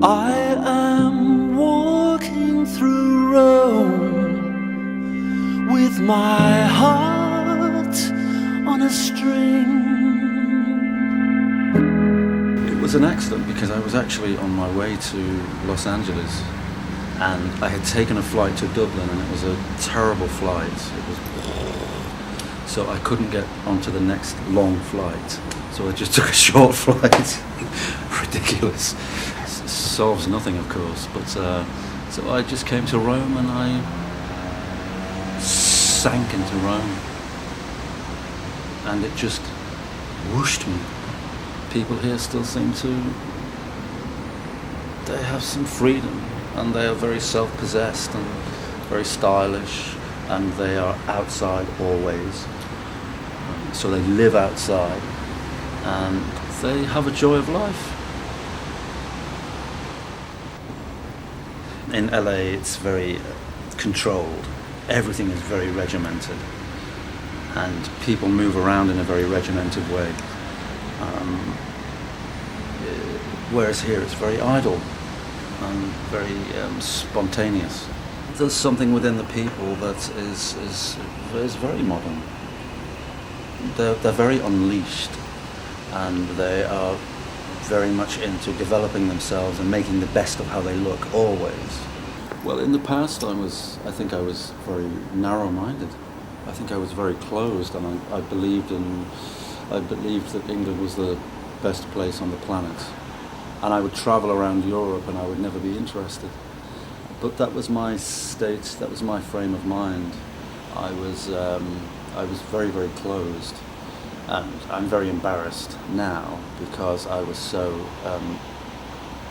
I am walking through Rome with my heart on a string. It was an accident because I was actually on my way to Los Angeles, and I had taken a flight to Dublin, and it was a terrible flight. So I couldn't get onto the next long flight. So I just took a short flight. Ridiculous. Solves nothing, of course. But so I just came to Rome, and I sank into Rome, and it just whooshed me. People here still seem to, they have some freedom, and they are very self-possessed and very stylish, and they are outside always. So they live outside, and they have a joy of life. In LA, it's very controlled. Everything is very regimented, and people move around in a very regimented way. Whereas here, it's very idle and very spontaneous. There's something within the people that is very modern. They're very unleashed, and they are very much into developing themselves and making the best of how they look, always. Well, in the past, I think I was very narrow-minded. I think I was very closed, and I believed that England was the best place on the planet. And I would travel around Europe, and I would never be interested. But that was my state, that was my frame of mind. I was very, very closed. And I'm very embarrassed now because I was so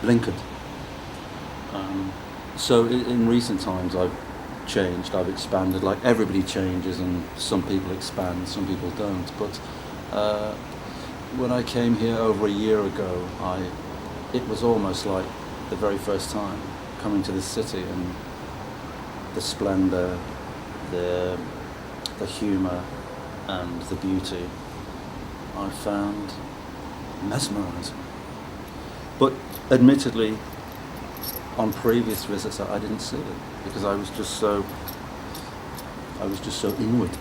blinkered. So in recent times I've changed, I've expanded, like everybody changes, and some people expand, some people don't. But when I came here over a year ago, it was almost like the very first time coming to this city, and the splendor, the humor, and the beauty I found mesmerizing. But admittedly, on previous visits I didn't see it because I was just so inward.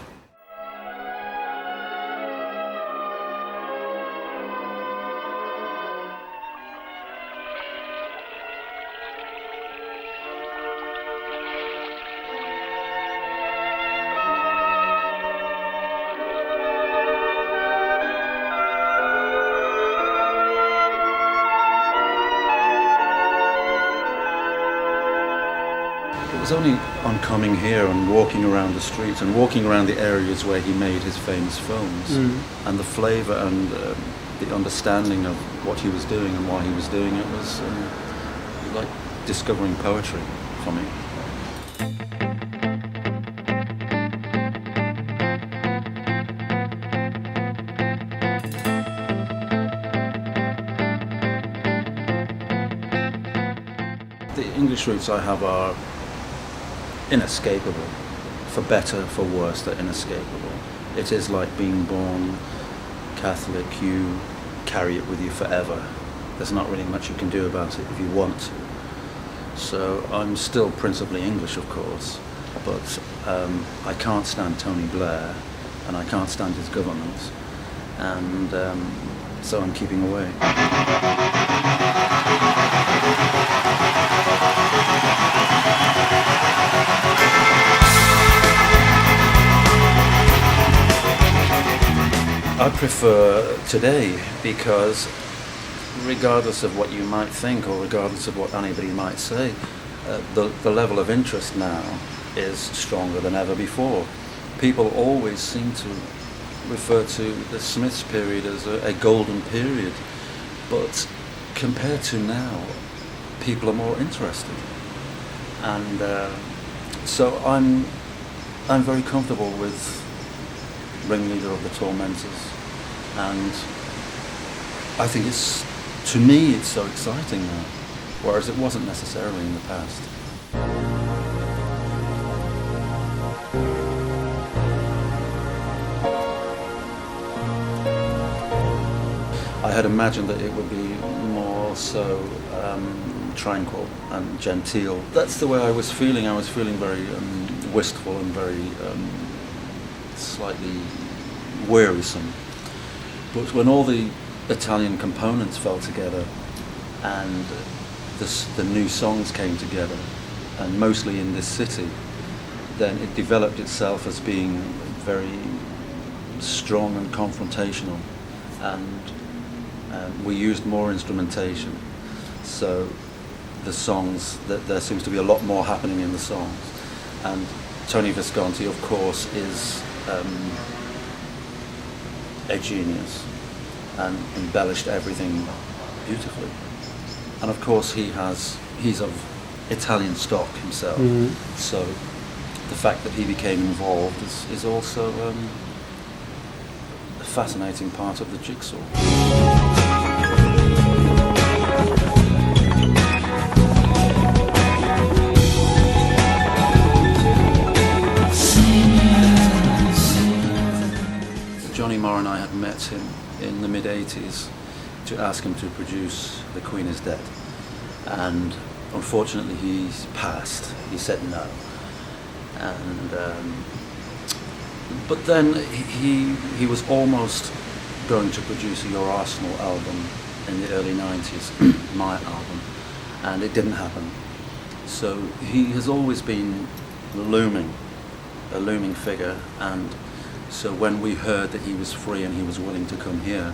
It was only on coming here and walking around the streets and walking around the areas where he made his famous films, and the flavour and the understanding of what he was doing and why he was doing it was like discovering poetry for me. The English roots I have are inescapable. For better, for worse, they're inescapable. It is like being born Catholic. You carry it with you forever. There's not really much you can do about it if you want to. So I'm still principally English, of course, but I can't stand Tony Blair, and I can't stand his government, and so I'm keeping away. I prefer today because regardless of what you might think or regardless of what anybody might say, the level of interest now is stronger than ever before. People always seem to refer to the Smiths period as a golden period, but compared to now, people are more interested. And so I'm very comfortable with Ringleader of the Tormentors, and I think to me it's so exciting now, whereas it wasn't necessarily in the past. I had imagined that it would be more also tranquil and genteel. That's the way I was feeling. I was feeling very wistful and very slightly wearisome. But when all the Italian components fell together and the new songs came together, and mostly in this city, then it developed itself as being very strong and confrontational, and we used more instrumentation. So the songs, there seems to be a lot more happening in the songs. And Tony Visconti, of course, is a genius and embellished everything beautifully. And of course he's of Italian stock himself, so the fact that he became involved is also a fascinating part of the jigsaw. Johnny Marr and I had met him in the mid-80s to ask him to produce The Queen is Dead, and unfortunately he's passed. He said no, and but then he was almost going to produce a Your Arsenal album in the early 90s, my album, and it didn't happen. So he has always been a looming figure, and so when we heard that he was free and he was willing to come here,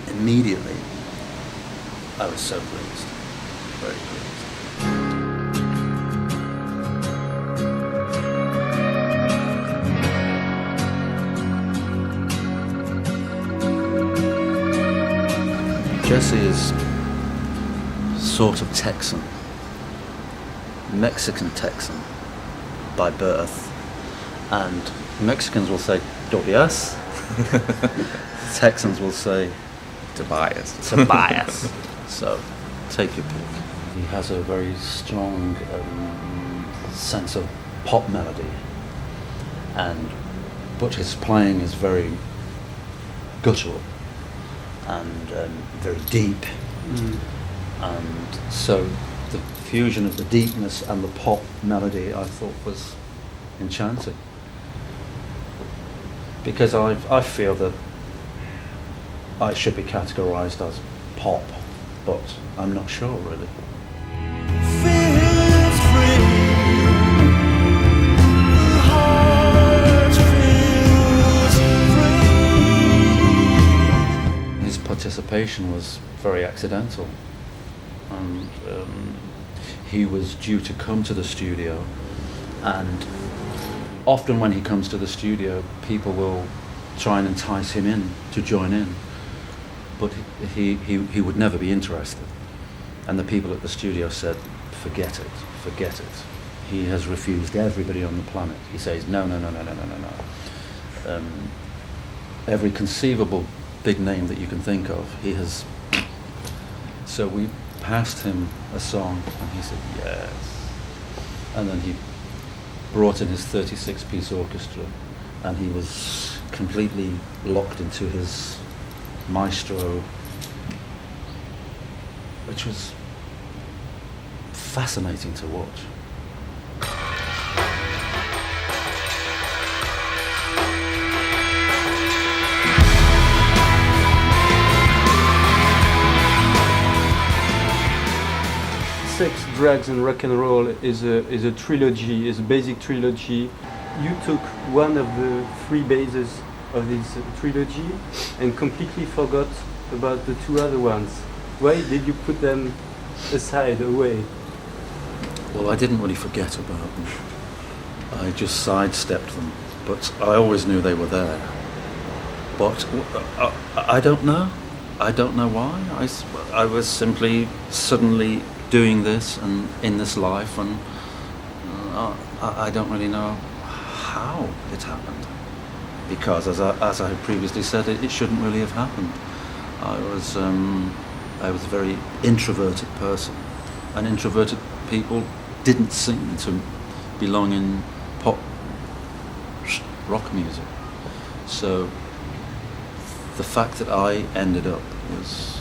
immediately I was so pleased, very pleased. Jesse is sort of Texan, Mexican Texan by birth, and Mexicans will say Tobias, Texans will say Tobias. So take your pick. He has a very strong sense of pop melody, but his playing is very guttural and very deep, and so the fusion of the deepness and the pop melody I thought was enchanting, because I feel that I should be categorised as pop, but I'm not sure really. His participation was very accidental, and he was due to come to the studio, and often when he comes to the studio people will try and entice him in to join in, but he would never be interested, and the people at the studio said, forget it. He has refused everybody on the planet. He says no. Every conceivable big name that you can think of, he has. So we passed him a song and he said yes, and then he brought in his 36-piece orchestra, and he was completely locked into his maestro, which was fascinating to watch. Sex, Drugs and Rock and Roll is a trilogy, is a basic trilogy. You took one of the three bases of this trilogy and completely forgot about the two other ones. Why did you put them aside, away? Well, I didn't really forget about them. I just sidestepped them, but I always knew they were there. But I don't know. I don't know why. I was simply suddenly doing this and in this life, and I don't really know how it happened, because as I had previously said, it shouldn't really have happened. I was a very introverted person, and introverted people didn't seem to belong in pop rock music. So the fact that I ended up was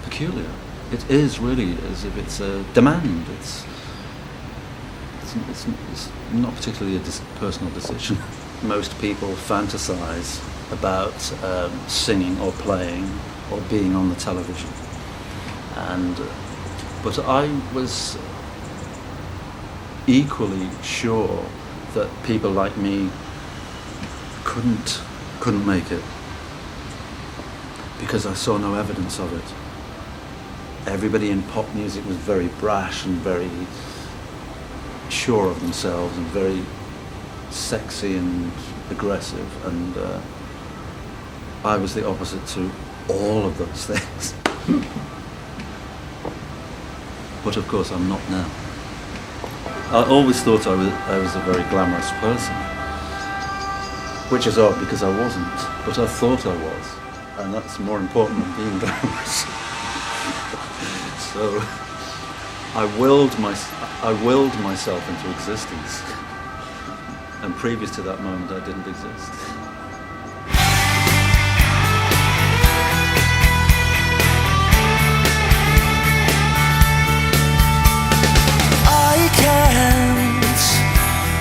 peculiar. It is really as if it's a demand. It's not particularly a personal decision. Most people fantasize about singing or playing or being on the television, but I was equally sure that people like me couldn't make it, because I saw no evidence of it. Everybody in pop music was very brash and very sure of themselves and very sexy and aggressive, and I was the opposite to all of those things. But of course I'm not now. I always thought I was a very glamorous person, which is odd because I wasn't, but I thought I was, and that's more important than being glamorous. So I willed myself into existence, and previous to that moment I didn't exist. I can't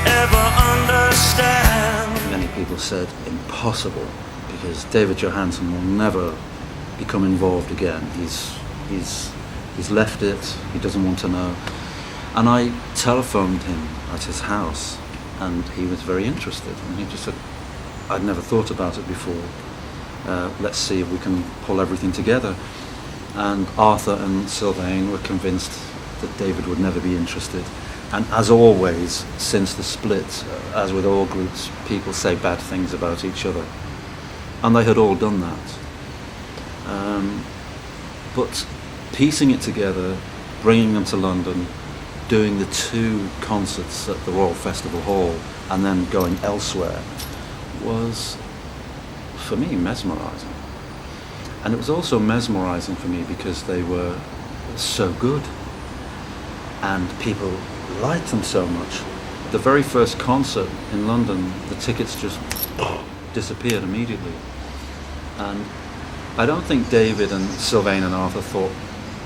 ever understand. Many people said impossible, because David Johansen will never become involved again. He's left it, he doesn't want to know. And I telephoned him at his house, and he was very interested. And he just said, I'd never thought about it before. Let's see if we can pull everything together. And Arthur and Sylvain were convinced that David would never be interested. And as always, since the split, as with all groups, people say bad things about each other. And they had all done that. But piecing it together, bringing them to London, doing the 2 concerts at the Royal Festival Hall, and then going elsewhere, was, for me, mesmerising. And it was also mesmerising for me because they were so good, and people liked them so much. The very first concert in London, the tickets just disappeared immediately. And I don't think David and Sylvain and Arthur thought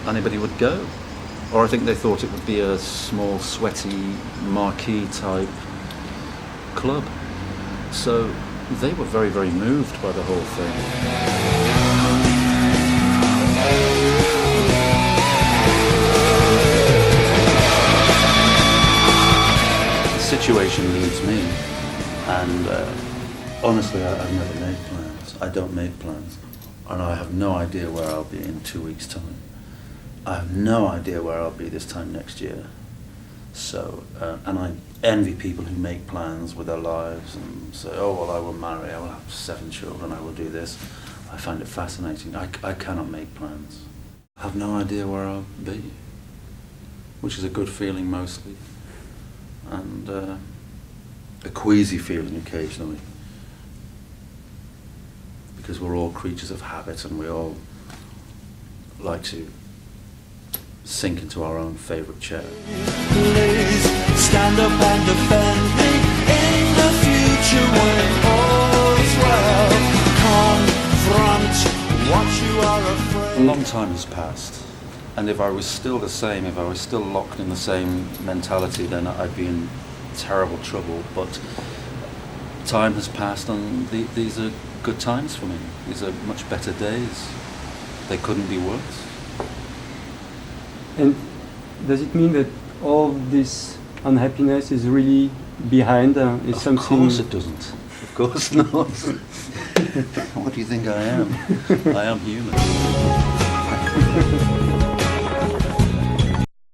anybody would go. Or I think they thought it would be a small, sweaty, marquee type club. So they were very, very moved by the whole thing. The situation leads me, and honestly, I've never made plans. I don't make plans. And I have no idea where I'll be in 2 weeks' time. I have no idea where I'll be this time next year. So, and I envy people who make plans with their lives and say, oh, well, I will marry, I will have 7 children, I will do this. I find it fascinating. I cannot make plans. I have no idea where I'll be, which is a good feeling mostly, and a queasy feeling occasionally, because we're all creatures of habit and we all like to sink into our own favourite chair. Please stand up and defend me in the future when all's well. Confront what you are afraid. A long time has passed, and if I was still the same, if I was still locked in the same mentality, then I'd be in terrible trouble. But time has passed, and these are good times for me. These are much better days. They couldn't be worse. And does it mean that all this unhappiness is really behind? Is Of something? course it doesn't. Of course not. What do you think I am? I am human.